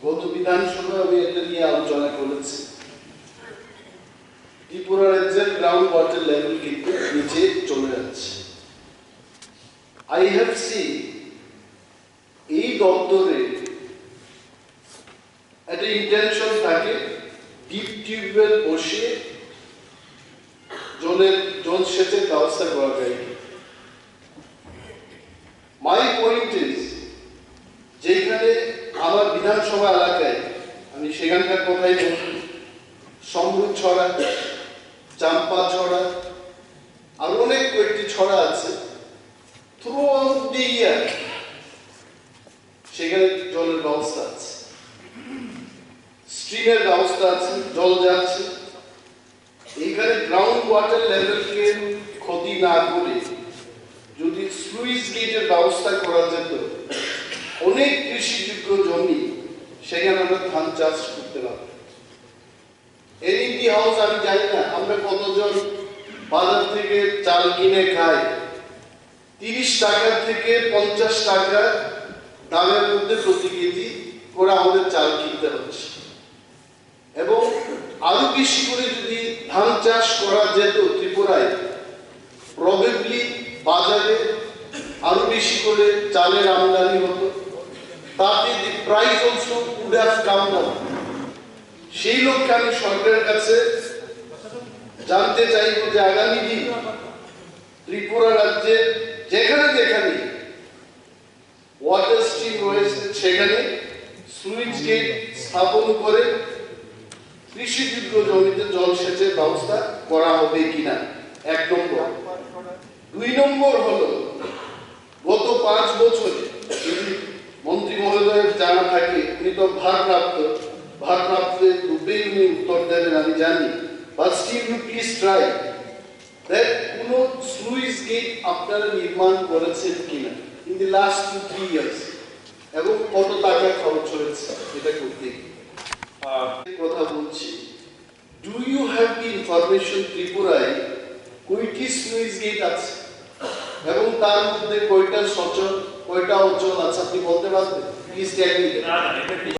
গত বিধানসভায় আমি এটা নিয়ে আলোচনা করেছি। ত্রিপুরা রাজ্যের গ্রাউন্ড ওয়াটার লেভেল কিন্তু নিচে চলে যাচ্ছে। আই হ্যাভ সিন এই দপ্তরে একটা ইন্টেনশন থাকে ডিপ টিউবওয়েল বসিয়ে জল সেচের ব্যবস্থা করা যায়। মাই পয়েন্ট ইজ, যেখানে আমার বিধানসভা এলাকায়, আমি সেখানকার কথাই বলছি, সমৃদ্ধ ছড়া, চাম্পা ছড়া, আর অনেক কয়েকটি ছড়া আছে, থ্রু আউট দি ইয়ার সেখানে জলের ব্যবস্থা আছে, স্ট্রিমের ব্যবস্থা আছে, জল যাচ্ছে। এইখানে গ্রাউন্ড ওয়াটার লেভেলকে ক্ষতি না করে যদি স্লুইস গেটের ব্যবস্থা করা যেত, অনেক কৃষিযোগ্য জমি সেখানে আমরা ধান চাষ করতে পারতাম। এনইপি হাউস আমি জানি না আমরা কতজন বাজার থেকে চাল কিনে খাই, 30 টাকা থেকে 50 টাকা দামের মধ্যে প্রতি কেজি করে আমাদের চাল কিনতে হচ্ছে। এবং আরো বেশি করে যদি ধান চাষ করা যেত ত্রিপুরায়, প্রবাবলি বাজারে আরো বেশি করে চালের আমদানি হতো, তাতে the price also would have come down. সেই লক্ষ্যে আমি সরকারের কাছে জানতে চাইব যে আগামী দিন ত্রিপুরা রাজ্যের যেখানে যেখানে ওয়াটার স্ট্রিম রয়েছে সেখানে সুইচ গেট স্থাপন করে কৃষিযোগ্য জমিতে জল সেচের ব্যবস্থা করা হবে কিনা, 1 নম্বর। 2 নম্বর হলো, গত 5 বছরে যদি মন্ত্রী মহোদয়ের জানা থাকে, উনি তো ভারপ্রাপ্ত রূপেই উনি উত্তর দেবেন আমি জানি, but still you please try that কোন স্লুইস গেট আপনারা নির্মাণ করেছেন কিনা ইন দি লাস্ট 2-3 ইয়ার্স, এবং কত টাকা খরচ হয়েছে এটা করতে। কথা বলছি, do you have the information ত্রিপুরায় কয়টি স্লুইস গেট আছে এবং তার মধ্যে কয়টা সচল, কয়টা অচল আছে, আপনি বলতে পারবেন? Please tell me.